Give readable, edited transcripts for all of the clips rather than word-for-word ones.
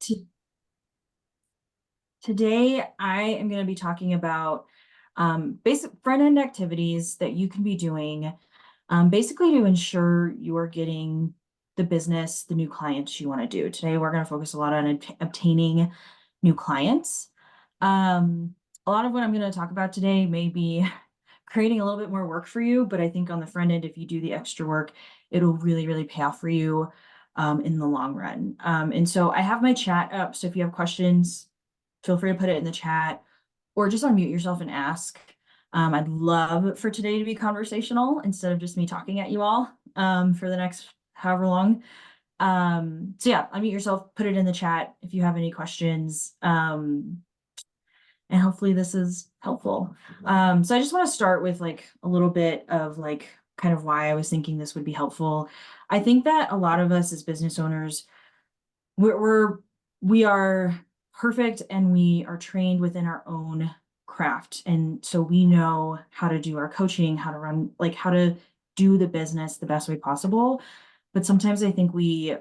To- Today, I am going to be talking about basic front-end activities that you can be doing basically to ensure you are getting the business, the new clients you want to do. Today, we're going to focus a lot on obtaining new clients. A lot of what I'm going to talk about today may be creating a little bit more work for you, but I think on the front end, if you do the extra work, it'll really, really pay off for you in the long run. And so I have my chat up. So if you have questions, feel free to put it in the chat or just unmute yourself and ask. I'd love for today to be conversational instead of just me talking at you all for the next however long. So yeah, unmute yourself, put it in the chat if you have any questions. And hopefully this is helpful. So I just want to start with like a little bit of like kind of why I was thinking this would be helpful. I think that a lot of us as business owners, we are perfect and we are trained within our own craft. And so we know how to do our coaching, how to run, like how to do the business the best way possible. But sometimes I think we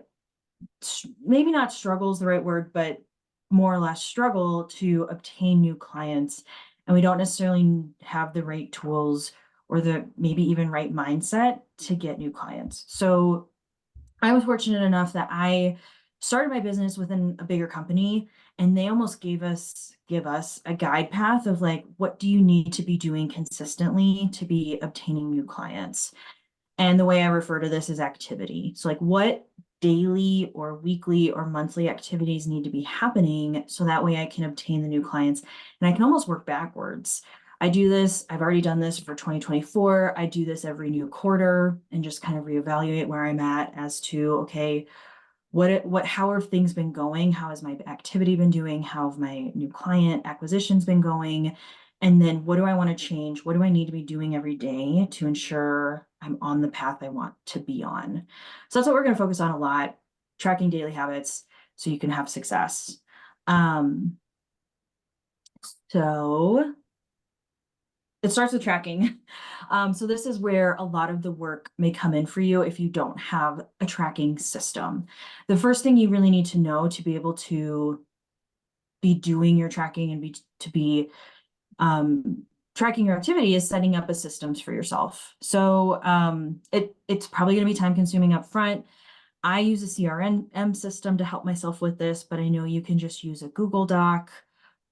maybe not struggle is the right word, but more or less struggle to obtain new clients. And we don't necessarily have the right tools or the maybe even right mindset to get new clients. So I was fortunate enough that I started my business within a bigger company and they almost give us a guide path of like, what do you need to be doing consistently to be obtaining new clients? And the way I refer to this is activity. So like what daily or weekly or monthly activities need to be happening so that way I can obtain the new clients and I can almost work backwards. I do this, I've already done this for 2024. I do this every new quarter and just kind of reevaluate where I'm at as to, okay, how have things been going? How has my activity been doing? How have my new client acquisitions been going? And then what do I want to change? What do I need to be doing every day to ensure I'm on the path I want to be on? So that's what we're going to focus on a lot, tracking daily habits so you can have success. Um, so it starts with tracking. So this is where a lot of the work may come in for you if you don't have a tracking system. The first thing you really need to know to be able to be doing your tracking and to be tracking your activity is setting up a systems for yourself. So it's probably going to be time consuming up front. I use a CRM system to help myself with this, but I know you can just use a Google Doc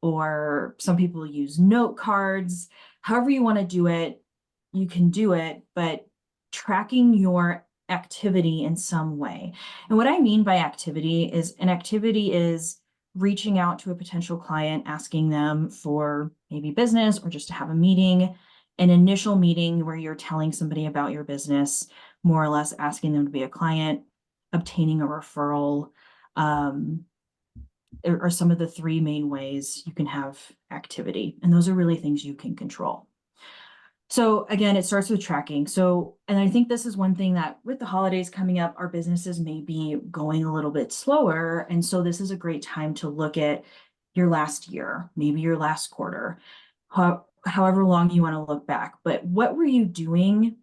or some people use note cards. However you want to do it, you can do it, but tracking your activity in some way. And what I mean by activity is an activity is reaching out to a potential client, asking them for maybe business or just to have a meeting, an initial meeting where you're telling somebody about your business, more or less asking them to be a client, obtaining a referral, are some of the three main ways you can have activity. And those are really things you can control. So again, it starts with tracking. So, and I think this is one thing that with the holidays coming up, our businesses may be going a little bit slower. And so this is a great time to look at your last year, maybe your last quarter, however long you want to look back. But what were you doing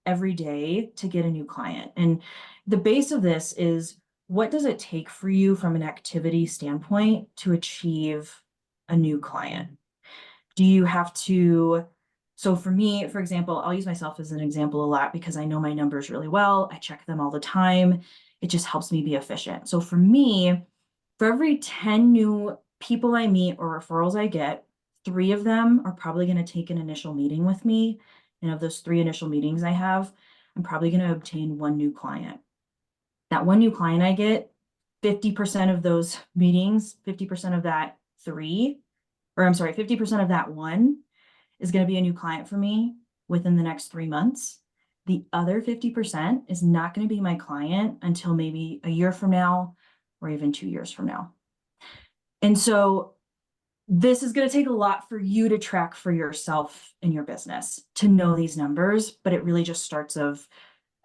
every day to get a new client? And the base of this is what does it take for you from an activity standpoint to achieve a new client? Do you have to, so for me, for example, I'll use myself as an example a lot because I know my numbers really well. I check them all the time. It just helps me be efficient. So for me, for every 10 new people I meet or referrals I get, 3 of them are probably going to take an initial meeting with me. And of those 3 initial meetings I have, I'm probably going to obtain 1 new client. That 1 new client I get, 50% of those meetings, 50% of that 3, or I'm sorry, 50% of that 1 is going to be a new client for me within the next 3 months. The other 50% is not going to be my client until maybe a year from now or even 2 years from now. And so this is going to take a lot for you to track for yourself in your business to know these numbers, but it really just starts of,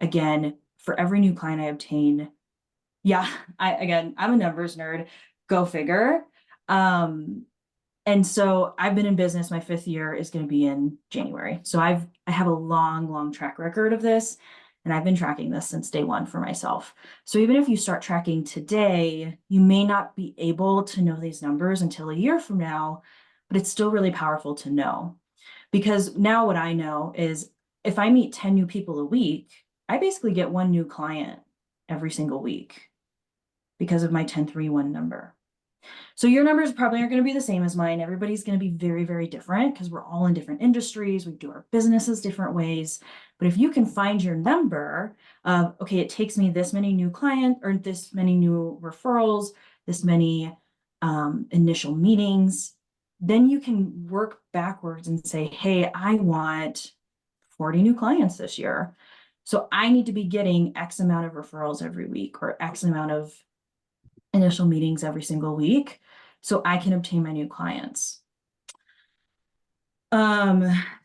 again, for every new client I obtain, yeah, I'm a numbers nerd, go figure. And so I've been in business, my 5th year is going to be in January. So I have a long track record of this. And I've been tracking this since day one for myself. So even if you start tracking today, you may not be able to know these numbers until a year from now, but it's still really powerful to know. Because now what I know is if I meet 10 new people a week, I basically get one new client every single week because of my 1031 number. So your numbers probably aren't going to be the same as mine. Everybody's going to be very, very different because we're all in different industries. We do our businesses different ways. But if you can find your number of, okay, it takes me this many new clients or this many new referrals, this many initial meetings, then you can work backwards and say, hey, I want 40 new clients this year. So I need to be getting X amount of referrals every week or X amount of initial meetings every single week so I can obtain my new clients.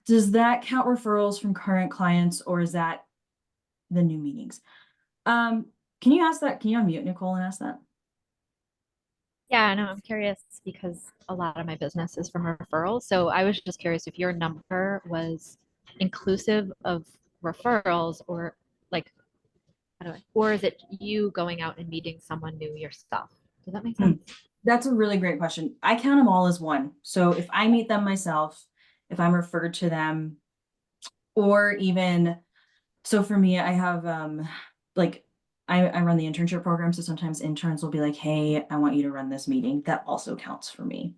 Does that count referrals from current clients or is that the new meetings? Can you ask that? Can you unmute Nicole and ask that? Yeah, no, I'm curious because a lot of my business is from referrals. So I was just curious if your number was inclusive of referrals or like, how do I, or is it you going out and meeting someone new yourself? Does that make sense? That's a really great question. I count them all as one. So if I meet them myself, if I'm referred to them, or even, so for me, I have like I run the internship program. So sometimes interns will be like, hey, I want you to run this meeting. That also counts for me.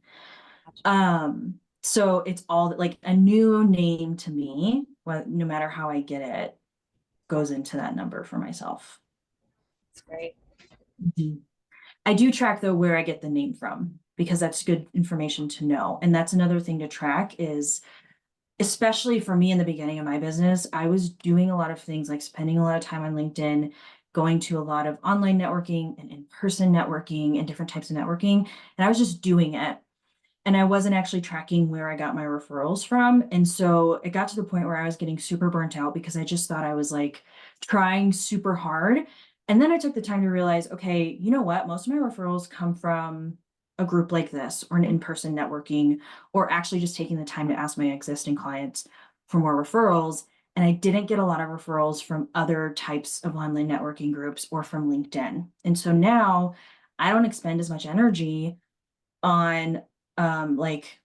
So it's all like a new name to me, no matter how I get it, goes into that number for myself. That's great. Mhm. I do track though where I get the name from because that's good information to know. And that's another thing to track is, especially for me in the beginning of my business, I was doing a lot of things like spending a lot of time on LinkedIn, going to a lot of online networking and in-person networking and different types of networking. And I was just doing it. And I wasn't actually tracking where I got my referrals from. And so it got to the point where I was getting super burnt out because I just thought I was like trying super hard. And then I took the time to realize, okay, you know what? Most of my referrals come from a group like this or an in-person networking, or actually just taking the time to ask my existing clients for more referrals. And I didn't get a lot of referrals from other types of online networking groups or from LinkedIn. And so now I don't expend as much energy on like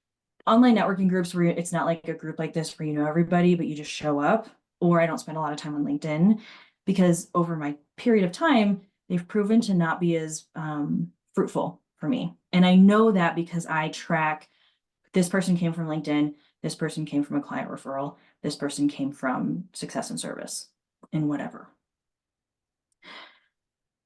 online networking groups where it's not like a group like this where you know everybody, but you just show up, or I don't spend a lot of time on LinkedIn because over my period of time, they've proven to not be as fruitful for me. And I know that because I track this person came from LinkedIn, this person came from a client referral, this person came from success and service and whatever.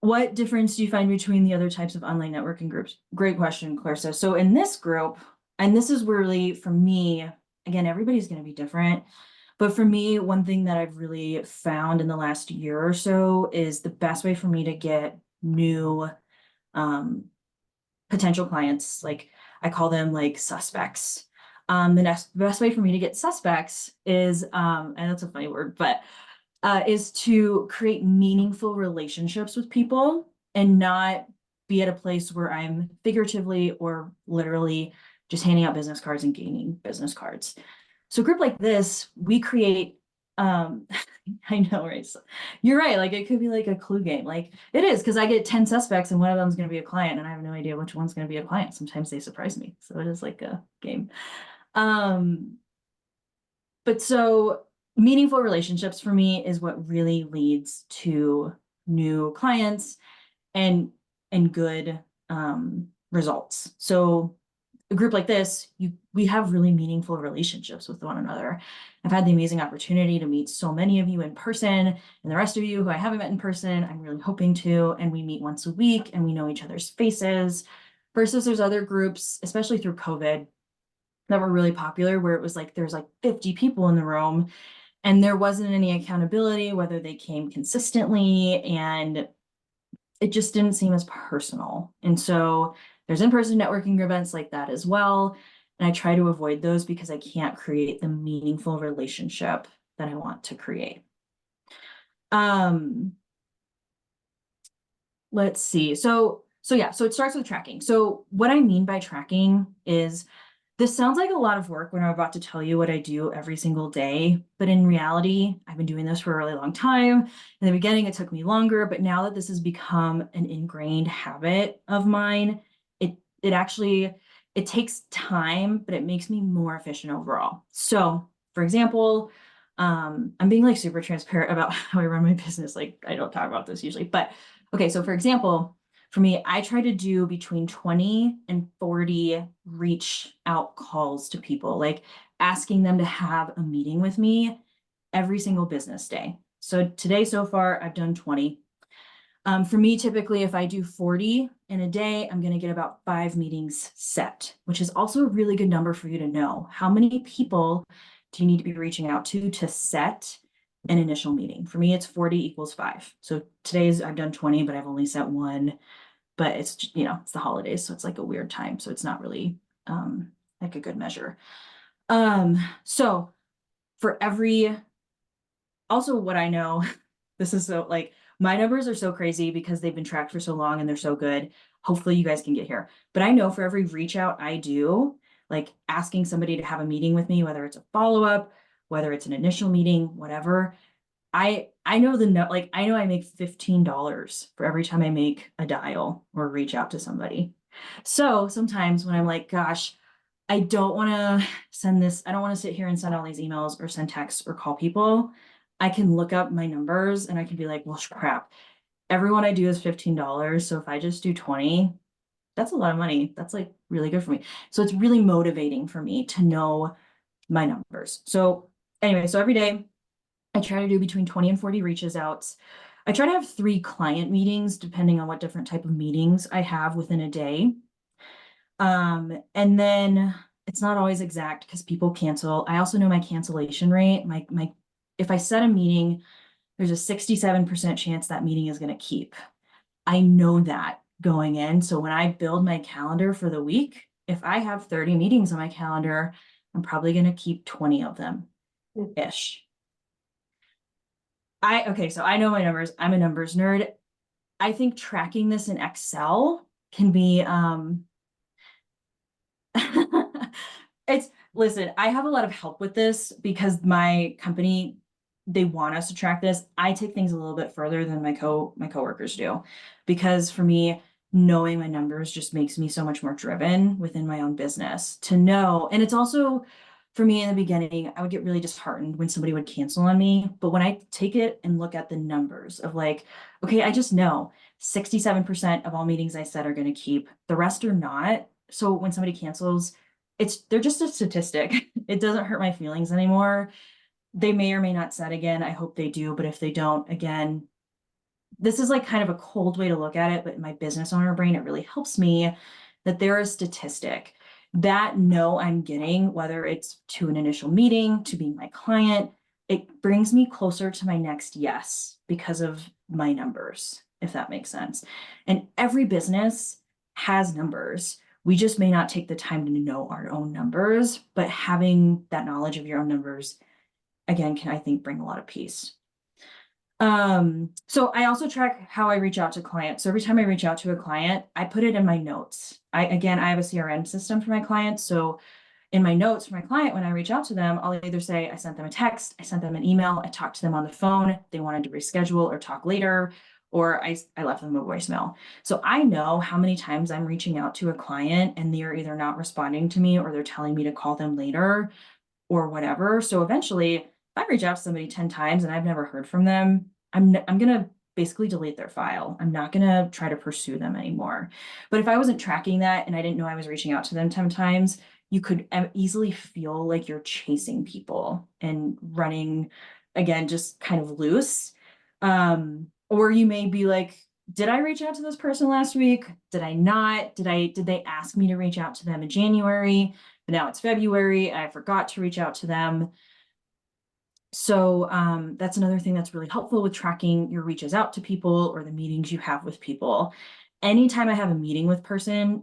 What difference do you find between the other types of online networking groups? Great question, Clarissa. So in this group, and this is really for me, again, everybody's going to be different. But for me, one thing that I've really found in the last year or so is the best way for me to get new potential clients, like I call them like suspects. The best way for me to get suspects is, and that's a funny word, but is to create meaningful relationships with people and not be at a place where I'm figuratively or literally just handing out business cards and gaining business cards. So a group like this, we create, I know, right? So you're right. Like it could be like a clue game. Like it is because I get 10 suspects and one of them is going to be a client and I have no idea which one's going to be a client. Sometimes they surprise me. So it is like a game. But so meaningful relationships for me is what really leads to new clients and good results. So a group like this, we have really meaningful relationships with one another. I've had the amazing opportunity to meet so many of you in person, and the rest of you who I haven't met in person, I'm really hoping to, and we meet once a week and we know each other's faces. Versus there's other groups, especially through COVID, that were really popular where it was like there's like 50 people in the room and there wasn't any accountability whether they came consistently, and it just didn't seem as personal. And so there's in-person networking events like that as well, and I try to avoid those because I can't create the meaningful relationship that I want to create. Let's see. So yeah, so it starts with tracking. So what I mean by tracking is This sounds like a lot of work when I'm about to tell you what I do every single day, but in reality, I've been doing this for a really long time. In the beginning, it took me longer, but now that this has become an ingrained habit of mine, it actually it takes time, but it makes me more efficient overall. So, for example, I'm being like super transparent about how I run my business. Like I don't talk about this usually, but okay. So, for example, for me, I try to do between 20 and 40 reach out calls to people, like asking them to have a meeting with me every single business day. So today so far, I've done 20. For me, typically, if I do 40 in a day, I'm going to get about 5 meetings set, which is also a really good number for you to know. How many people do you need to be reaching out to set an initial meeting? For me, it's 40 equals 5. So today's I've done 20, but I've only set one. But it's, it's the holidays, so it's like a weird time. So it's not really like a good measure. So for every, also what I know, this is so like my numbers are so crazy because they've been tracked for so long and they're so good. Hopefully you guys can get here. But I know for every reach out I do, like asking somebody to have a meeting with me, whether it's a follow-up, whether it's an initial meeting, whatever, I know like I know I make $15 for every time I make a dial or reach out to somebody. So sometimes when I'm like, gosh, I don't want to send this, I don't want to sit here and send all these emails or send texts or call people. I can look up my numbers and I can be like, well, crap. Everyone I do is $15. So if I just do 20, that's a lot of money. That's like really good for me. So it's really motivating for me to know my numbers. So anyway, so every day I try to do between 20 and 40 reaches outs. I try to have 3 client meetings, depending on what different type of meetings I have within a day. And then it's not always exact because people cancel. I also know my cancellation rate. If I set a meeting, there's a 67% chance that meeting is going to keep. I know that going in. So when I build my calendar for the week, if I have 30 meetings on my calendar, I'm probably going to keep 20 of them ish. Okay, so I know my numbers. I'm a numbers nerd. I think tracking this in Excel can be it's listen, I have a lot of help with this because my company, they want us to track this. I take things a little bit further than my coworkers do because for me, knowing my numbers just makes me so much more driven within my own business to know. And it's also for me in the beginning, I would get really disheartened when somebody would cancel on me. But when I take it and look at the numbers of like, okay, I just know 67% of all meetings I set are going to keep, the rest are not. So when somebody cancels, they're just a statistic. It doesn't hurt my feelings anymore. They may or may not set again. I hope they do, but if they don't, again, this is like kind of a cold way to look at it, but in my business owner brain, it really helps me that they're a statistic. That no, I'm getting, whether it's to an initial meeting, to being my client, it brings me closer to my next yes because of my numbers, if that makes sense. And every business has numbers. We just may not take the time to know our own numbers, but having that knowledge of your own numbers, again, can I think bring a lot of peace. So I also track how I reach out to clients. So every time I reach out to a client, I put it in my notes. I have a CRM system for my clients. So in my notes for my client, when I reach out to them, I'll either say I sent them a text, I sent them an email, I talked to them on the phone, they wanted to reschedule or talk later, or I left them a voicemail. So I know how many times I'm reaching out to a client and they're either not responding to me or they're telling me to call them later or whatever. So eventually, if I reach out to somebody 10 times and I've never heard from them, I'm gonna basically delete their file. I'm not gonna try to pursue them anymore. But if I wasn't tracking that and I didn't know I was reaching out to them 10 times, you could easily feel like you're chasing people and running again, just kind of loose. Or you may be like, did I reach out to this person last week? Did I not? Did they ask me to reach out to them in January? But now it's February. I forgot to reach out to them. So that's another thing that's really helpful with tracking your reaches out to people or the meetings you have with people. Anytime I have a meeting with a person,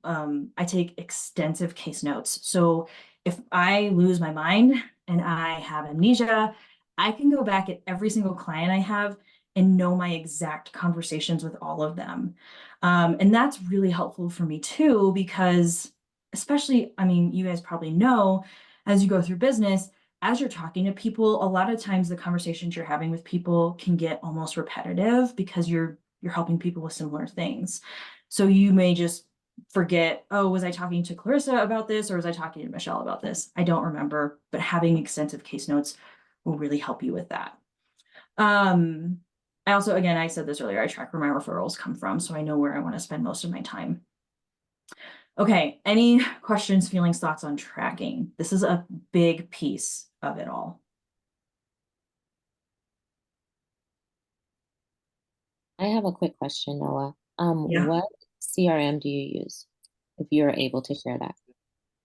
I take extensive case notes. So if I lose my mind and I have amnesia, I can go back at every single client I have and know my exact conversations with all of them. And that's really helpful for me too, because especially, I mean, you guys probably know as you go through business, as you're talking to people, a lot of times the conversations you're having with people can get almost repetitive because you're helping people with similar things. So you may just forget, oh, was I talking to Clarissa about this or was I talking to Michelle about this? I don't remember, but having extensive case notes will really help you with that. I also, again, I said this earlier, I track where my referrals come from, so I know where I want to spend most of my time. Okay, any questions, feelings, thoughts on tracking? This is a big piece of it all. I have a quick question, Noah. Yeah. What CRM do you use? If you're able to share that.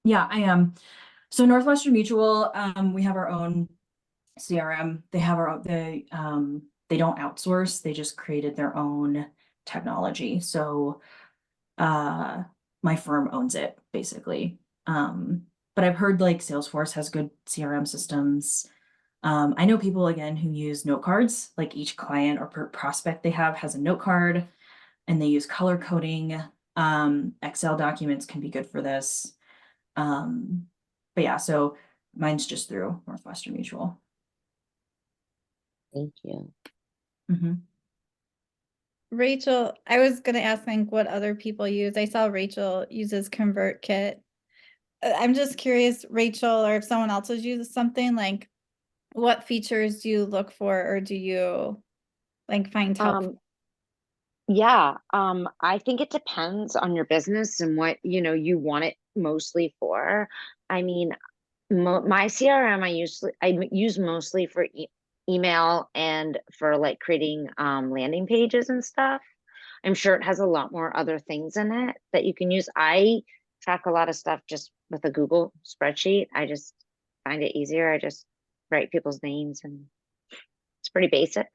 Yeah, I am. So Northwestern Mutual, we have our own CRM. They have our own, they don't outsource, they just created their own technology. So my firm owns it basically. But I've heard like Salesforce has good CRM systems. I know people again who use note cards, like each client or prospect they have has a note card and they use color coding. Excel documents can be good for this. But yeah, so mine's just through Northwestern Mutual. Thank you. Mhm. Rachel, I was gonna ask like what other people use. I saw Rachel uses ConvertKit. I'm just curious, Rachel, or if someone else has used something, like what features do you look for or do you like find helpful? Yeah, I think it depends on your business and what, you want it mostly for. I mean, my CRM I use mostly for email and for like creating landing pages and stuff. I'm sure it has a lot more other things in it that you can use. I track a lot of stuff just with a Google spreadsheet. I just find it easier. I just write people's names and it's pretty basic.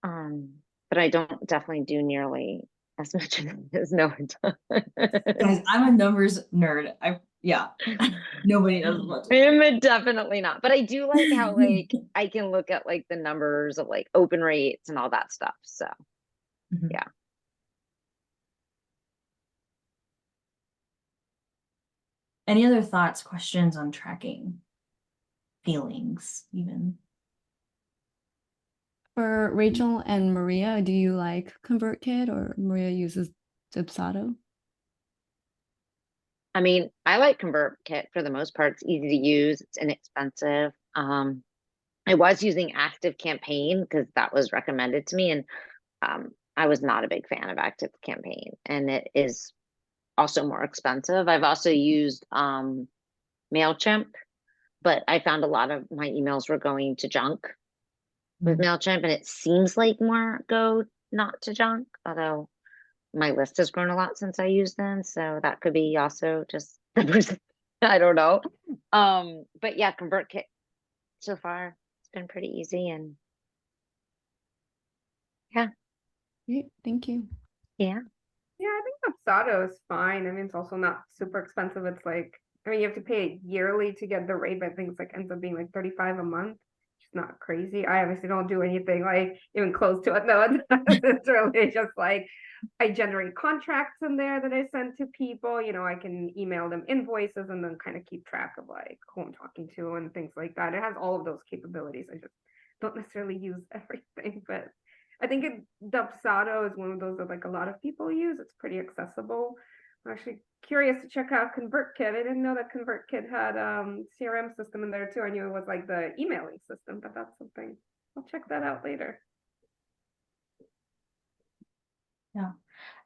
But I don't definitely do nearly as much as Noah does. Guys, I'm a numbers nerd. Yeah, nobody does as much. I'm definitely not, but I do like how like I can look at like the numbers of like open rates and all that stuff. So Mhm. yeah. Any other thoughts, questions on tracking? Feelings, even? For Rachel and Maria, do you like ConvertKit or Maria uses Dipsado? I mean, I like ConvertKit for the most part. It's easy to use, it's inexpensive. I was using Active Campaign because that was recommended to me, and I was not a big fan of Active Campaign, and it is also more expensive. I've also used MailChimp, but I found a lot of my emails were going to junk with MailChimp, and it seems like more go not to junk, although my list has grown a lot since I used them, so that could be also just I don't know. But yeah, ConvertKit so far it's been pretty easy, and yeah. Great, thank you. Yeah. Yeah, I think Dubsado is fine. I mean, it's also not super expensive. It's like, I mean, you have to pay yearly to get the rate, but I think it's like ends up being like 35 a month. It's not crazy. I obviously don't do anything like even close to it. No, it's really just like I generate contracts in there that I send to people. I can email them invoices and then kind of keep track of like who I'm talking to and things like that. It has all of those capabilities. I just don't necessarily use everything, but I think Dubsado is one of those that like a lot of people use. It's pretty accessible. I'm actually curious to check out ConvertKit. I didn't know that ConvertKit had CRM system in there too. I knew it was like the emailing system, but that's something I'll check that out later. Yeah.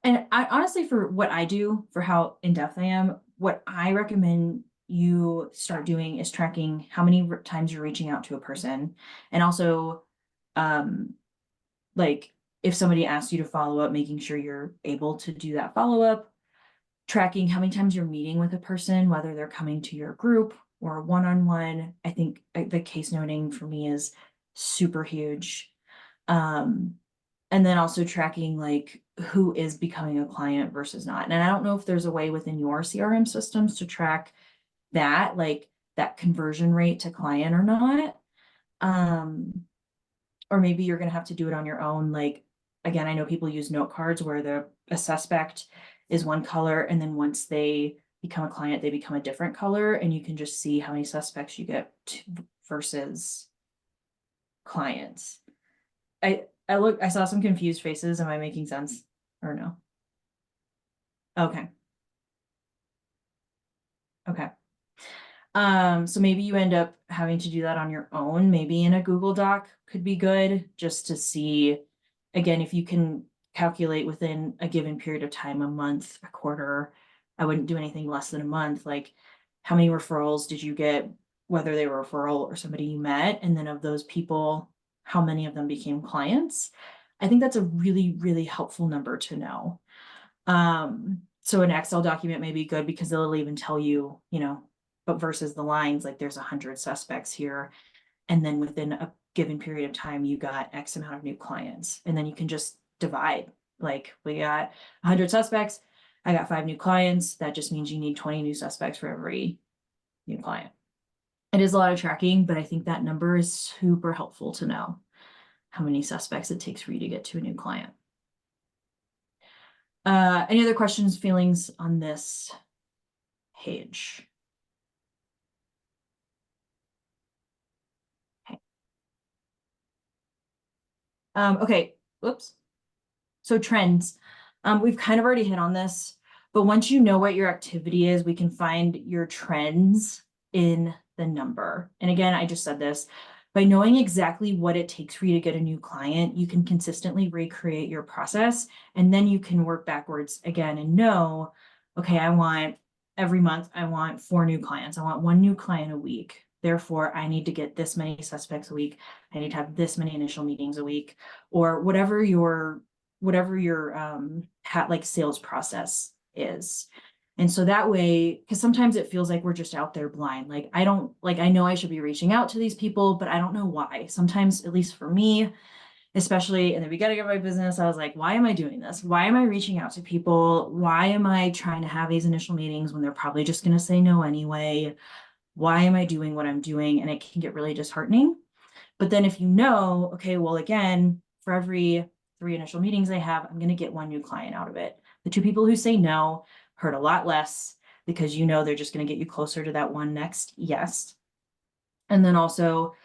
And I honestly, for what I do, for how in-depth I am, what I recommend you start doing is tracking how many times you're reaching out to a person. And also, like if somebody asks you to follow up, making sure you're able to do that follow-up, tracking how many times you're meeting with a person, whether they're coming to your group or one-on-one. I think the case noting for me is super huge. And then also tracking like who is becoming a client versus not. And I don't know if there's a way within your CRM systems to track that, like that conversion rate to client or not. Or maybe you're going to have to do it on your own. Like, again, I know people use note cards where a suspect is one color. And then once they, become a client, they become a different color, and you can just see how many suspects you get versus clients. I saw some confused faces. Am I making sense or no? Okay. Okay. So maybe you end up having to do that on your own. Maybe in a Google Doc could be good, just to see, again, if you can calculate within a given period of time, a month, a quarter. I wouldn't do anything less than a month. Like, how many referrals did you get, whether they were a referral or somebody you met? And then of those people, how many of them became clients? I think that's a really, really helpful number to know. So an Excel document may be good because it'll even tell you, but versus the lines, like there's 100 suspects here. And then within a given period of time, you got X amount of new clients. And then you can just divide, like we got 100 suspects. I got 5 new clients. That just means you need 20 new suspects for every new client. It is a lot of tracking, but I think that number is super helpful to know how many suspects it takes for you to get to a new client. Any other questions, feelings on this page? Okay, whoops. So trends. We've kind of already hit on this, but once you know what your activity is, we can find your trends in the number. And again, I just said this, by knowing exactly what it takes for you to get a new client, you can consistently recreate your process, and then you can work backwards again and know, okay, every month, I want 4 new clients. I want 1 new client a week. Therefore, I need to get this many suspects a week. I need to have this many initial meetings a week, or whatever your like sales process is. And so that way, because sometimes it feels like we're just out there blind. Like, I know I should be reaching out to these people, but I don't know why. Sometimes, at least for me, especially in the beginning of my business, I was like, why am I doing this? Why am I reaching out to people? Why am I trying to have these initial meetings when they're probably just going to say no anyway? Why am I doing what I'm doing? And it can get really disheartening. But then if you know, okay, well, again, for every 3 initial meetings I have, I'm going to get 1 new client out of it. The 2 people who say no hurt a lot less because they're just going to get you closer to that one next yes. And then also,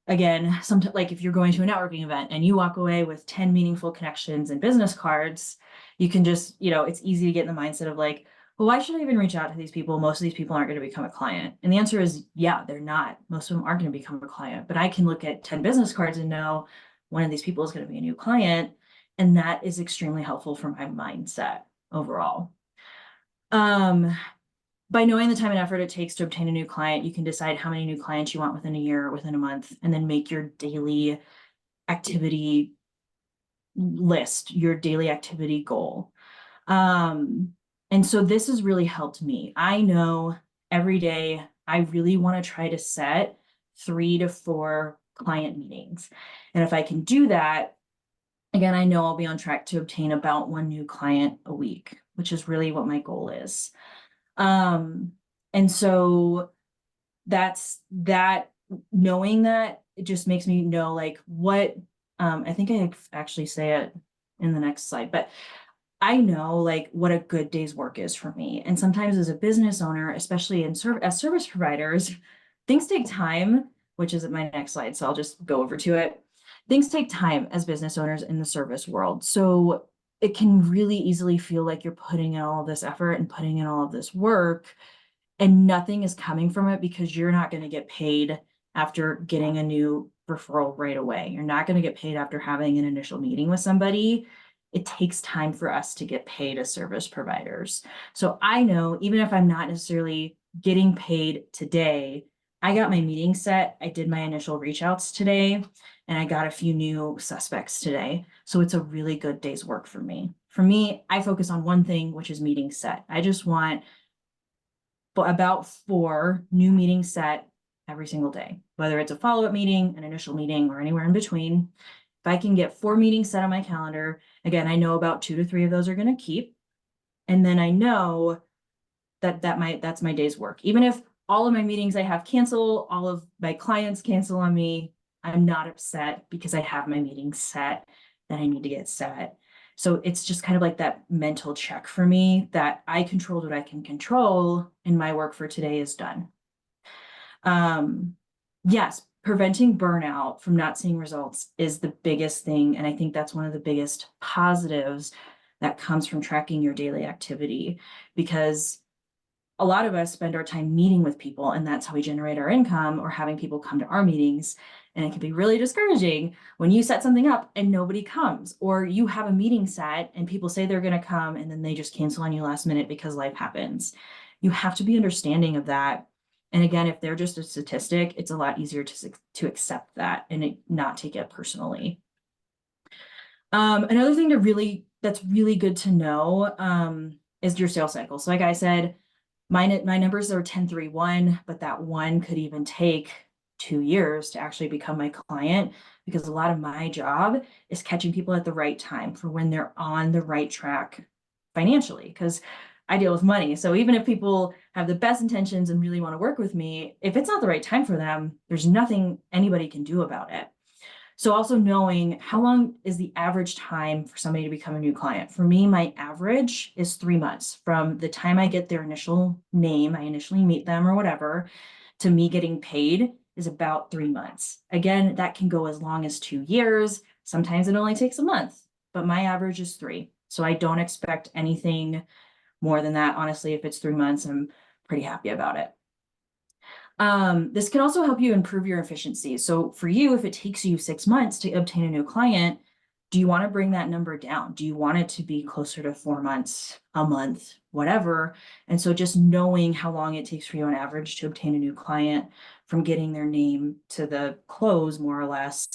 again, sometimes, like if you're going to a networking event and you walk away with 10 meaningful connections and business cards, you can just, it's easy to get in the mindset of like, well, why should I even reach out to these people? Most of these people aren't going to become a client. And the answer is, yeah, they're not. Most of them aren't going to become a client. But I can look at 10 business cards and know one of these people is going to be a new client. And that is extremely helpful for my mindset overall. By knowing the time and effort it takes to obtain a new client, you can decide how many new clients you want within a year, within a month, and then make your daily activity list, your daily activity goal. And so this has really helped me. I know every day I really want to try to set 3 to 4 client meetings. And if I can do that, again, I know I'll be on track to obtain about 1 new client a week, which is really what my goal is. And so that's that, knowing that, it just makes me know like what, I think I actually say it in the next slide, but I know like what a good day's work is for me. And sometimes as a business owner, especially as service providers, things take time, which is my next slide. So I'll just go over to it. Things take time as business owners in the service world. So it can really easily feel like you're putting in all of this effort and putting in all of this work and nothing is coming from it because you're not going to get paid after getting a new referral right away. You're not going to get paid after having an initial meeting with somebody. It takes time for us to get paid as service providers. So I know even if I'm not necessarily getting paid today, I got my meeting set. I did my initial reach outs today and I got a few new suspects today. So it's a really good day's work for me. For me, I focus on one thing, which is meeting set. I just want about 4 new meetings set every single day, whether it's a follow-up meeting, an initial meeting, or anywhere in between. If I can get 4 meetings set on my calendar, again, I know about 2 to 3 of those are going to keep. And then I know that's my day's work. Even if all of my meetings I have cancel, all of my clients cancel on me, I'm not upset because I have my meetings set that I need to get set. So it's just kind of like that mental check for me that I controlled what I can control and my work for today is done. Yes, preventing burnout from not seeing results is the biggest thing. And I think that's one of the biggest positives that comes from tracking your daily activity, because a lot of us spend our time meeting with people, and that's how we generate our income, or having people come to our meetings. And it can be really discouraging when you set something up and nobody comes, or you have a meeting set and people say they're going to come and then they just cancel on you last minute because life happens. You have to be understanding of that. And again, if they're just a statistic, it's a lot easier to accept that and not take it personally. Another thing that's really good to know is your sales cycle. So like I said, my numbers are 10-3-1, but that one could even take 2 years to actually become my client, because a lot of my job is catching people at the right time for when they're on the right track financially, because I deal with money. So even if people have the best intentions and really want to work with me, if it's not the right time for them, there's nothing anybody can do about it. So also knowing how long is the average time for somebody to become a new client. For me, my average is 3 months from the time I get their initial name, I initially meet them or whatever, to me getting paid is about 3 months. Again, that can go as long as 2 years. Sometimes it only takes a month, but my average is 3. So I don't expect anything more than that. Honestly, if it's 3 months, I'm pretty happy about it. This can also help you improve your efficiency. So for you, if it takes you 6 months to obtain a new client, do you want to bring that number down? Do you want it to be closer to 4 months, a month, whatever? And so just knowing how long it takes for you on average to obtain a new client, from getting their name to the close, more or less,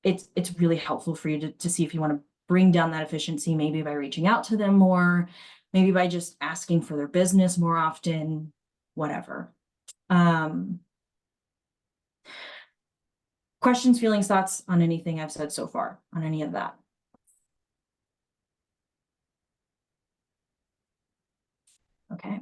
it's really helpful for you to see if you want to bring down that efficiency, maybe by reaching out to them more, maybe by just asking for their business more often, whatever. Questions, feelings, thoughts on anything I've said so far, on any of that? Okay.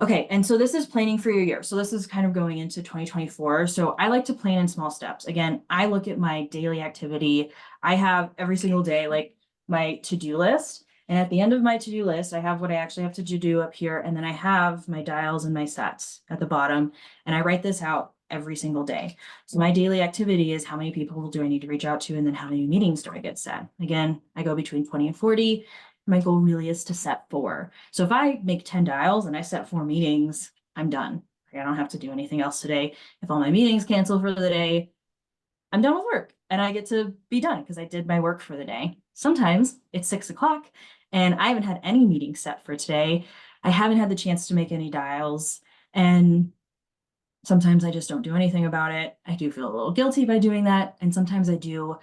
Okay, and so this is planning for your year. So this is kind of going into 2024. So I like to plan in small steps. Again, I look at my daily activity. I have every single day, like my to-do list. And at the end of my to-do list, I have what I actually have to do up here. And then I have my dials and my sets at the bottom. And I write this out every single day. So my daily activity is how many people do I need to reach out to, and then how many meetings do I get set? Again, I go between 20 and 40. My goal really is to set 4. So if I make 10 dials and I set 4 meetings, I'm done. I don't have to do anything else today. If all my meetings cancel for the day, I'm done with work and I get to be done because I did my work for the day. Sometimes it's 6 o'clock and I haven't had any meetings set for today. I haven't had the chance to make any dials, and sometimes I just don't do anything about it. I do feel a little guilty by doing that. And sometimes I do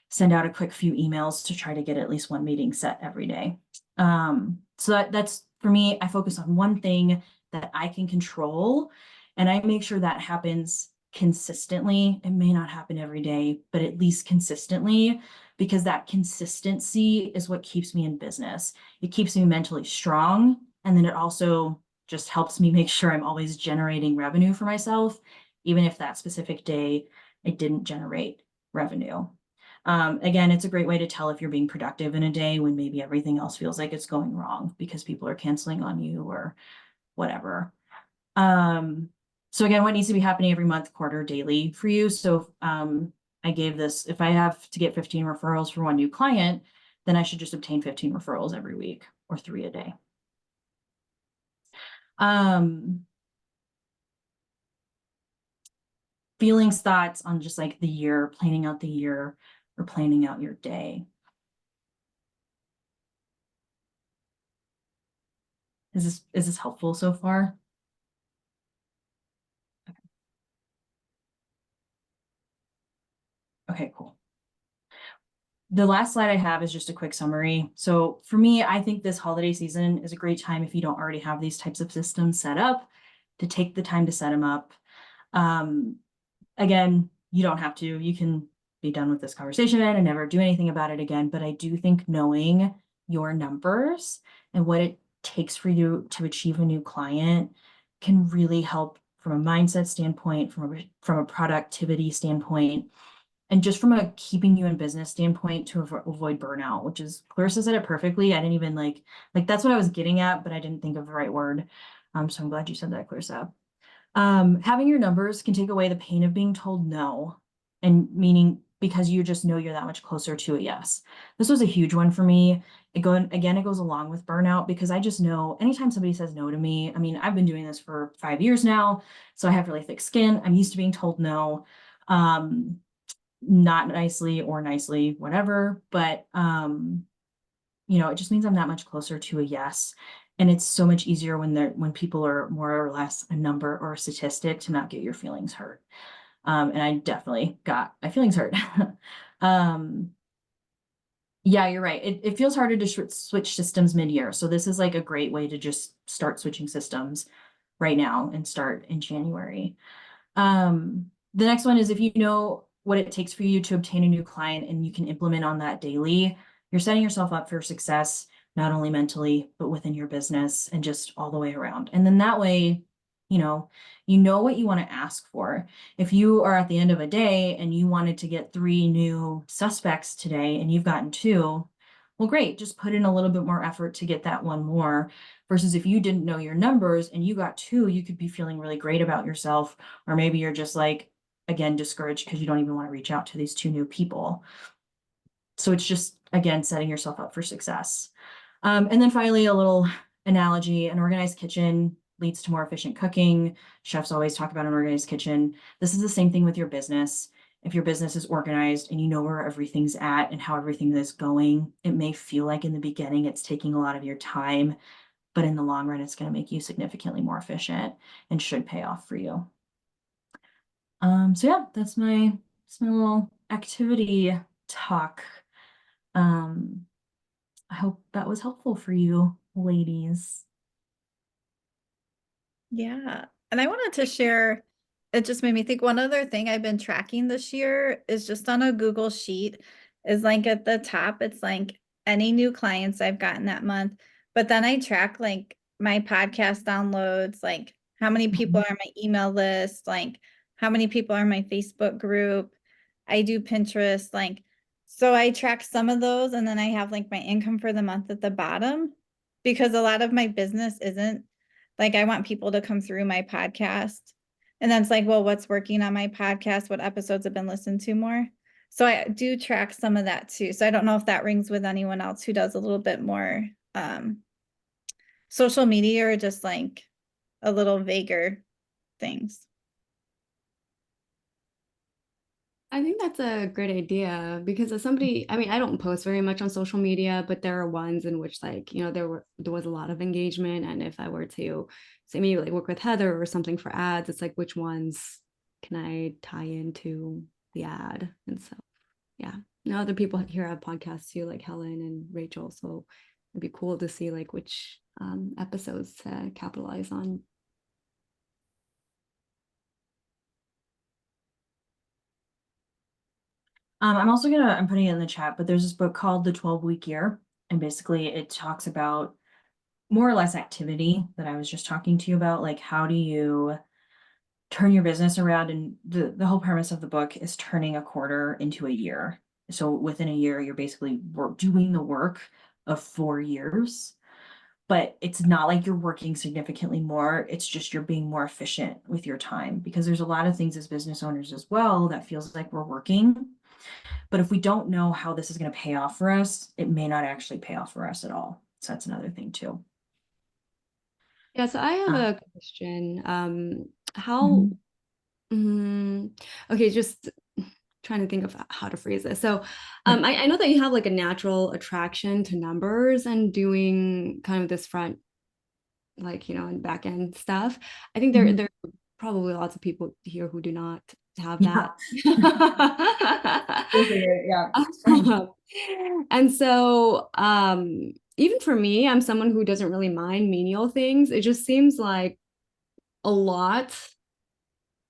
send out a quick few emails to try to get at least one meeting set every day. So that's for me, I focus on one thing that I can control, and I make sure that happens consistently. It may not happen every day, but at least consistently, because that consistency is what keeps me in business. It keeps me mentally strong. And then it also just helps me make sure I'm always generating revenue for myself, even if that specific day it didn't generate revenue. Again, it's a great way to tell if you're being productive in a day when maybe everything else feels like it's going wrong because people are canceling on you or whatever. So again, what needs to be happening every month, quarter, daily for you? So I gave this, if I have to get 15 referrals for one new client, then I should just obtain 15 referrals every week, or 3 a day. Feelings, thoughts on just like the year, planning out the year, or planning out your day. Is this helpful so far? Okay, cool. The last slide I have is just a quick summary. So for me, I think this holiday season is a great time, if you don't already have these types of systems set up, to take the time to set them up. Again, you don't have to. You can be done with this conversation and never do anything about it again. But I do think knowing your numbers and what it takes for you to achieve a new client can really help from a mindset standpoint, from a productivity standpoint. and just from a keeping you in business standpoint to avoid burnout, which is Clarissa said it perfectly. I didn't even like that's what I was getting at, but I didn't think of the right word. So I'm glad you said that, Clarissa. Having your numbers can take away the pain of being told no, and meaning because you just know you're that much closer to a yes. This was a huge one for me. It goes along with burnout because I just know anytime somebody says no to me, I mean, I've been doing this for 5 years now, so I have really thick skin. I'm used to being told no. Not nicely or nicely, whatever, but it just means I'm that much closer to a yes. And it's so much easier when people are more or less a number or a statistic to not get your feelings hurt. And I definitely got my feelings hurt. Yeah, you're right. It feels harder to switch systems mid-year. So this is like a great way to just start switching systems right now and start in January. The next one is if you know what it takes for you to obtain a new client and you can implement on that daily, you're setting yourself up for success, not only mentally, but within your business and just all the way around. And then that way, you know what you want to ask for. If you are at the end of a day and you wanted to get 3 new suspects today and you've gotten 2, well, great, just put in a little bit more effort to get that one more. Versus if you didn't know your numbers and you got 2, you could be feeling really great about yourself. Or maybe you're just like, again, discouraged because you don't even want to reach out to these 2 new people. So it's just, again, setting yourself up for success. And then finally, a little analogy: an organized kitchen leads to more efficient cooking. Chefs always talk about an organized kitchen. This is the same thing with your business. If your business is organized and you know where everything's at and how everything is going, it may feel like in the beginning it's taking a lot of your time, but in the long run, it's going to make you significantly more efficient and should pay off for you. So yeah, that's my little activity talk. I hope that was helpful for you, ladies. Yeah. And I wanted to share, it just made me think one other thing I've been tracking this year is just on a Google Sheet, is like at the top, it's like any new clients I've gotten that month. But then I track like my podcast downloads, like how many people are on my email list, like how many people are in my Facebook group. I do Pinterest, like, so I track some of those, and then I have like my income for the month at the bottom, because a lot of my business isn't like, I want people to come through my podcast. And then it's like, well, what's working on my podcast? What episodes have been listened to more? So I do track some of that too. So I don't know if that rings with anyone else who does a little bit more social media, or just like a little vaguer things. I think that's a great idea because as somebody, I mean, I don't post very much on social media, but there are ones in which, like, there was a lot of engagement. And if I were to say maybe like work with Heather or something for ads, it's like, which ones can I tie into the ad? And so, yeah. Now other people here have podcasts too, like Helen and Rachel. So it'd be cool to see like which episodes to capitalize on. I'm putting it in the chat, but there's this book called The 12-Week Year. And basically it talks about more or less activity that I was just talking to you about. Like, how do you turn your business around? And the whole premise of the book is turning a quarter into a year. So within a year, you're basically doing the work of 4 years. But it's not like you're working significantly more. It's just you're being more efficient with your time, because there's a lot of things as business owners as well that feels like we're working. But if we don't know how this is going to pay off for us, it may not actually pay off for us at all. So that's another thing too. Yeah, so I have a question. How, okay, just trying to think of how to phrase this. So I know that you have like a natural attraction to numbers and doing kind of this front, like, and back end stuff. I think there are probably lots of people here who do not have that. Yeah. And so even for me, I'm someone who doesn't really mind menial things. It just seems like a lot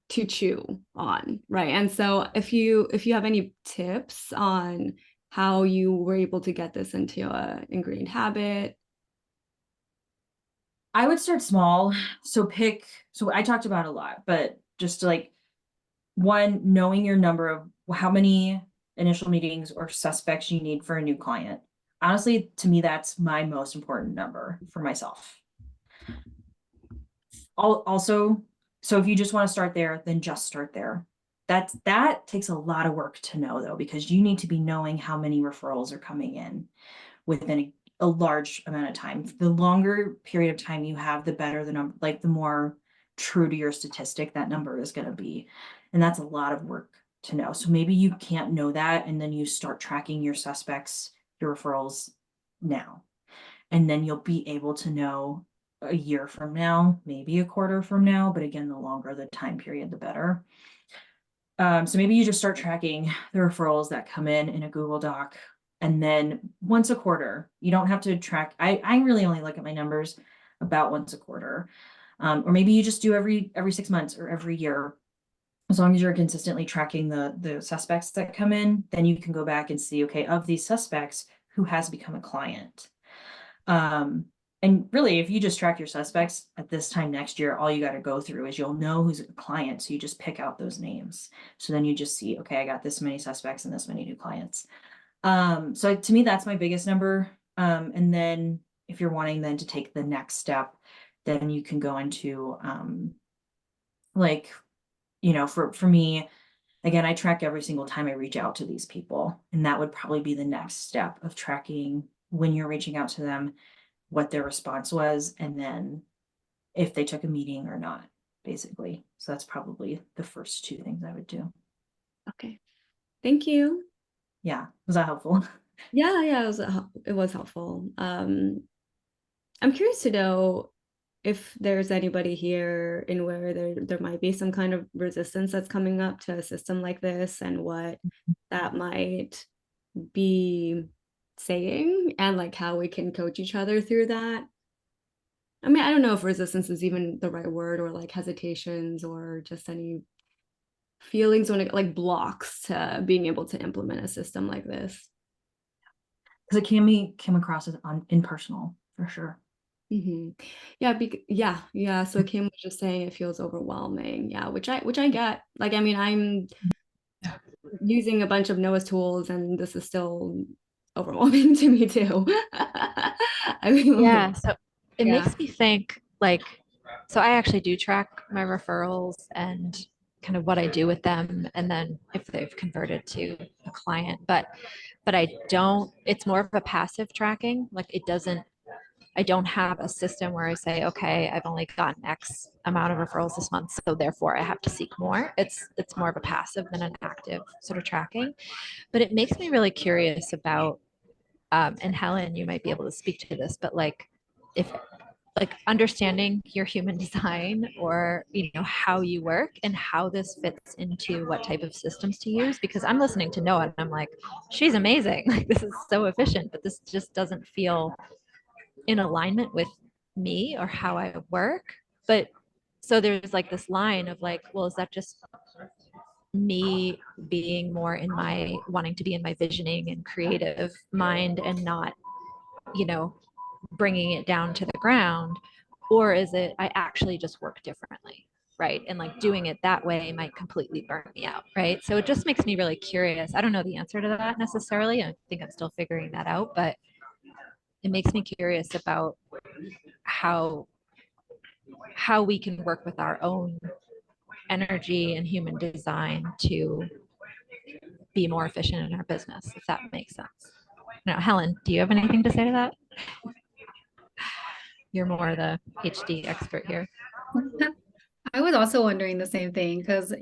to chew on, right? And so if you have any tips on how you were able to get this into a ingrained habit. I would start small. So I talked about a lot, but just like, one, knowing your number of how many initial meetings or suspects you need for a new client. Honestly, to me, that's my most important number for myself. Also, so if you just want to start there, then just start there. That takes a lot of work to know though, because you need to be knowing how many referrals are coming in within a large amount of time. The longer period of time you have, the better the number, like the more true to your statistic that number is going to be. And that's a lot of work to know. So maybe you can't know that, and then you start tracking your suspects, your referrals now. And then you'll be able to know a year from now, maybe a quarter from now, but again, the longer the time period, the better. So maybe you just start tracking the referrals that come in a Google Doc, and then once a quarter. You don't have to track. I really only look at my numbers about once a quarter. Or maybe you just do every 6 months or every year. As long as you're consistently tracking the suspects that come in, then you can go back and see, okay, of these suspects, who has become a client. And really, if you just track your suspects at this time next year, all you got to go through is you'll know who's a client. So you just pick out those names. So then you just see, okay, I got this many suspects and this many new clients. So to me, that's my biggest number. And then if you're wanting then to take the next step, then you can go into, like, for me, again, I track every single time I reach out to these people, and that would probably be the next step of tracking when you're reaching out to them, what their response was, and then if they took a meeting or not, basically. So that's probably the first two things I would do. Okay. Thank you. Yeah. Was that helpful? Yeah, it was helpful. I'm curious to know if there's anybody here in where there might be some kind of resistance that's coming up to a system like this, and what that might be saying, and like how we can coach each other through that. I mean, I don't know if resistance is even the right word, or like hesitations, or just any feelings when it like blocks to being able to implement a system like this. Because it can come across as impersonal, for sure. Mm-hmm. Yeah. So Kim was just saying it feels overwhelming. Yeah, which I get. Like, I mean, I'm using a bunch of Noah's tools, and this is still overwhelming to me too. I mean, Yeah, so it Yeah. makes me think like, so I actually do track my referrals and kind of what I do with them, and then if they've converted to a client, but I don't, it's more of a passive tracking. Like I don't have a system where I say, okay, I've only gotten X amount of referrals this month, so therefore I have to seek more. It's more of a passive than an active sort of tracking. But it makes me really curious about, and Helen, you might be able to speak to this, but like if like understanding your human design, or how you work and how this fits into what type of systems to use, because I'm listening to Noah and I'm like, she's amazing, like this is so efficient, but this just doesn't feel in alignment with me or how I work. But so there's like this line of like, well, is that just me being more in my wanting to be in my visioning and creative mind, and not bringing it down to the ground? Or is it I actually just work differently, right? And like doing it that way might completely burn me out, right? So it just makes me really curious. I don't know the answer to that necessarily. I think I'm still figuring that out, but it makes me curious about how we can work with our own energy and human design to be more efficient in our business, if that makes sense. Now, Helen, do you have anything to say to that? You're more the HD expert here. I was also wondering the same thing, because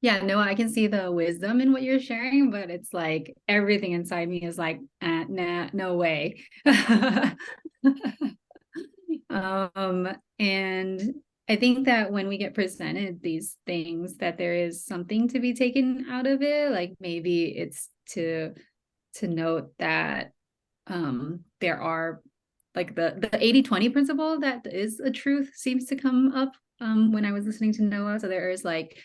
yeah, no, I can see the wisdom in what you're sharing, but it's like everything inside me is like, nah, no way. And I think that when we get presented these things, that there is something to be taken out of it. Like maybe it's to note that there are like the 80-20 principle that is a truth seems to come up when I was listening to Noah. So there is like,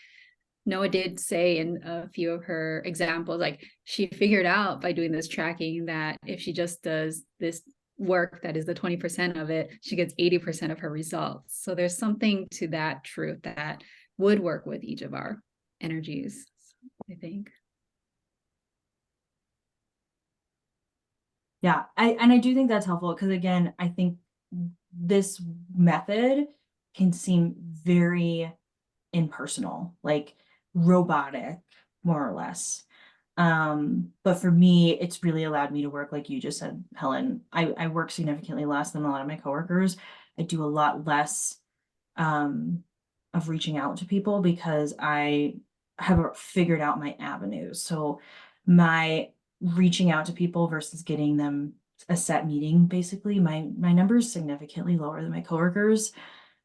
Noah did say in a few of her examples, like she figured out by doing this tracking that if she just does this work that is the 20% of it, she gets 80% of her results. So there's something to that truth that would work with each of our energies. I think. Yeah, I do think that's helpful because again, I think this method can seem very impersonal, like robotic, more or less. But for me, it's really allowed me to work, like you just said, Helen. I work significantly less than a lot of my coworkers. I do a lot less of reaching out to people because I have figured out my avenues. So my reaching out to people versus getting them a set meeting, basically, my number is significantly lower than my coworkers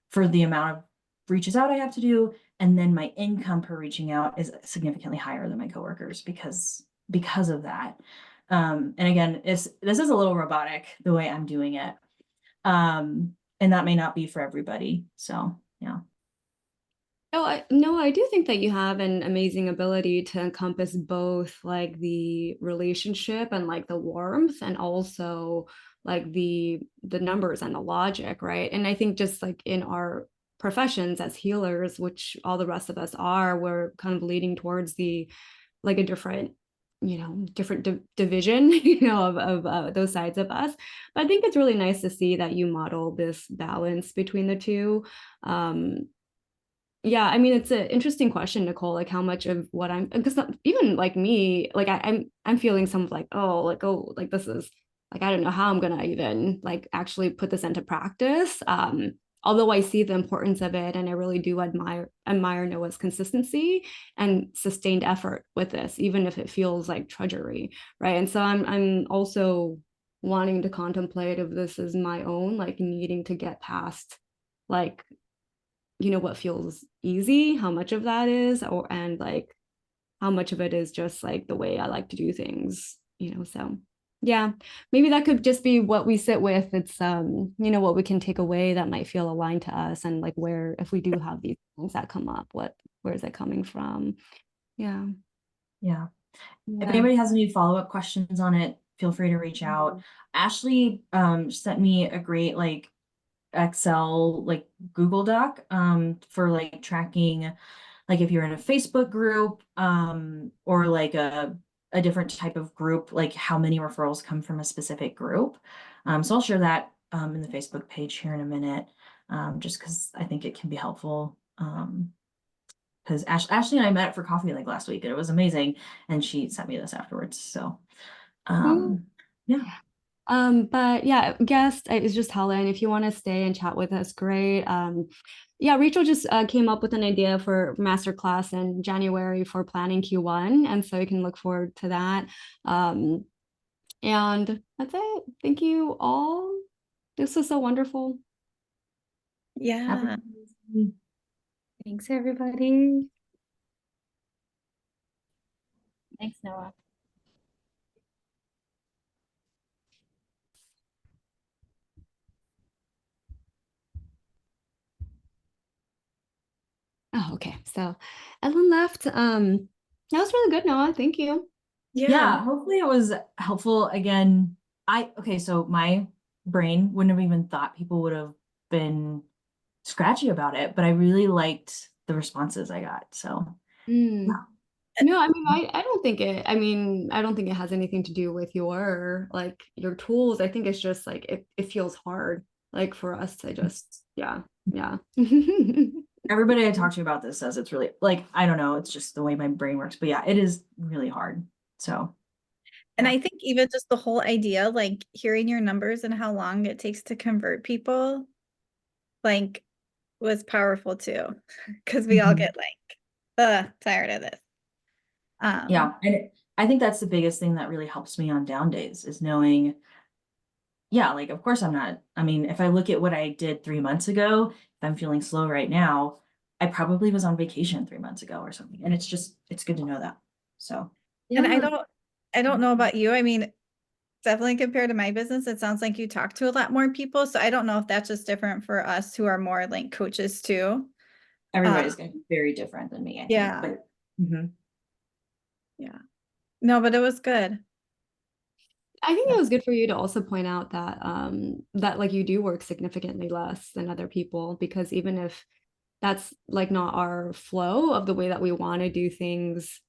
for the amount of reaches out I have to do. And then my income per reaching out is significantly higher than my coworkers because of that. And again, this is a little robotic the way I'm doing it. And that may not be for everybody. So yeah. No, I do think that you have an amazing ability to encompass both like the relationship and like the warmth and also like the numbers and the logic, right? And I think just like in our professions as healers, which all the rest of us are, we're kind of leading towards the like a different division of those sides of us. But I think it's really nice to see that you model this balance between the two. Yeah, I mean, it's an interesting question, Nicole, like how much of what I'm, because even like me, like I'm feeling some of like, like this is like, I don't know how I'm gonna even like actually put this into practice. Although I see the importance of it and I really do admire Noah's consistency and sustained effort with this, even if it feels like drudgery, right? And so I'm also wanting to contemplate if this is my own, like needing to get past like what feels easy, how much of that is, and like how much of it is just like the way I like to do things, so yeah, maybe that could just be what we sit with. It's what we can take away that might feel aligned to us, and like where if we do have these things that come up, where is it coming from? Yeah. Yeah. If anybody has any follow-up questions on it, feel free to reach out. Ashley sent me a great like Excel like Google Doc for like tracking, like if you're in a Facebook group or like a different type of group, like how many referrals come from a specific group. So I'll share that in the Facebook page here in a minute, just because I think it can be helpful. Because Ashley and I met for coffee like last week and it was amazing, and she sent me this afterwards. So yeah. But yeah, guest is just Helen. If you want to stay and chat with us, great. Yeah, Rachel just came up with an idea for masterclass in January for planning Q1, and so you can look forward to that. And that's it. Thank you all. This was so wonderful. Yeah. Thanks, everybody. Thanks, Noah. Oh, okay. So Ellen left. That was really good, Noah. Thank you. Yeah, hopefully it was helpful. Again, so my brain wouldn't have even thought people would have been scratchy about it, but I really liked the responses I got. So Mm. yeah. No, I mean, I don't think it has anything to do with your tools. I think it's just like it feels hard like for us to just yeah. Everybody I talk to about this says it's really like, I don't know, it's just the way my brain works. But yeah, it is really hard. So And I think even just the whole idea, like hearing your numbers and how long it takes to convert people, like was powerful too. Cause we all Mhm. get like, tired of this. Yeah. And I think that's the biggest thing that really helps me on down days is knowing, yeah, like of course I mean, if I look at what I did 3 months ago, if I'm feeling slow right now, I probably was on vacation 3 months ago or something. And it's good to know that. So And I Yeah. don't know about you. I mean, definitely compared to my business, it sounds like you talk to a lot more people. So I don't know if that's just different for us who are more like coaches too. everybody's going to be very different than me, I think. Yeah. But mhm. Yeah. No, but it was good. I think it was good for you to also point out that that like you do work significantly less than other people, because even if that's like not our flow of the way that we want to do things,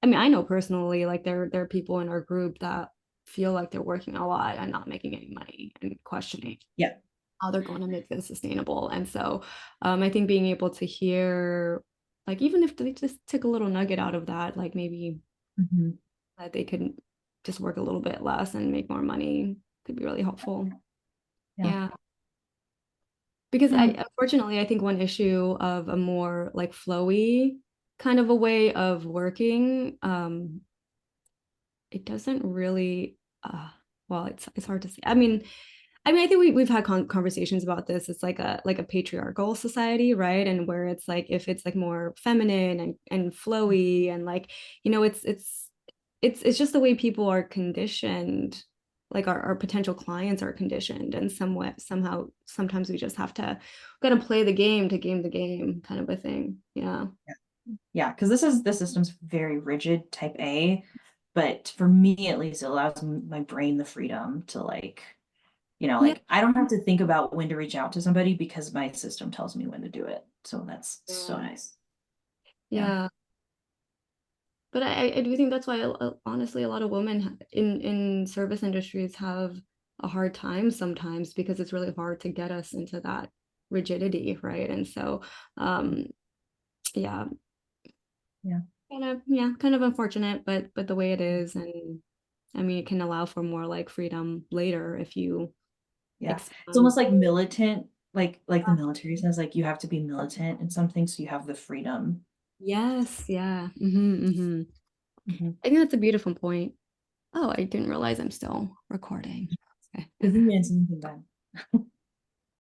I mean, I know personally, like there are people in our group that feel like they're working a lot and not making any money and questioning Yeah. how they're going to make this sustainable. And so I think being able to hear, like, even if they just took a little nugget out of that, like maybe Mhm. that they could just work a little bit less and make more money could be really helpful. Yeah. Yeah. Because Yeah. unfortunately, I think one issue of a more like flowy kind of a way of working, it doesn't really, well, it's hard to say. I think we've had conversations about this. It's like a patriarchal society, right? And where it's like if it's like more feminine and flowy and like, you know, it's just the way people are conditioned, like our potential clients are conditioned, and somehow sometimes we just have to gotta play the game to game the game kind of a thing. Yeah. Yeah, because this system's very rigid, type A, but for me at least, it allows my brain the freedom to like, Yeah. like I don't have to think about when to reach out to somebody because my system tells me when to do it. So that's so nice. Yeah. But I do think that's why honestly a lot of women in service industries have a hard time sometimes because it's really hard to get us into that rigidity, right? And so um yeah, Yeah. kind of unfortunate, but the way it is. And I mean it can allow for more like freedom later if you Yeah. It's expand. almost like militant, like the military says, like you have to be militant in something so you have the freedom. Yes, yeah. Mhm. I think that's a beautiful point. Oh, I didn't realize I'm still recording. Okay. Because you didn't see anything done.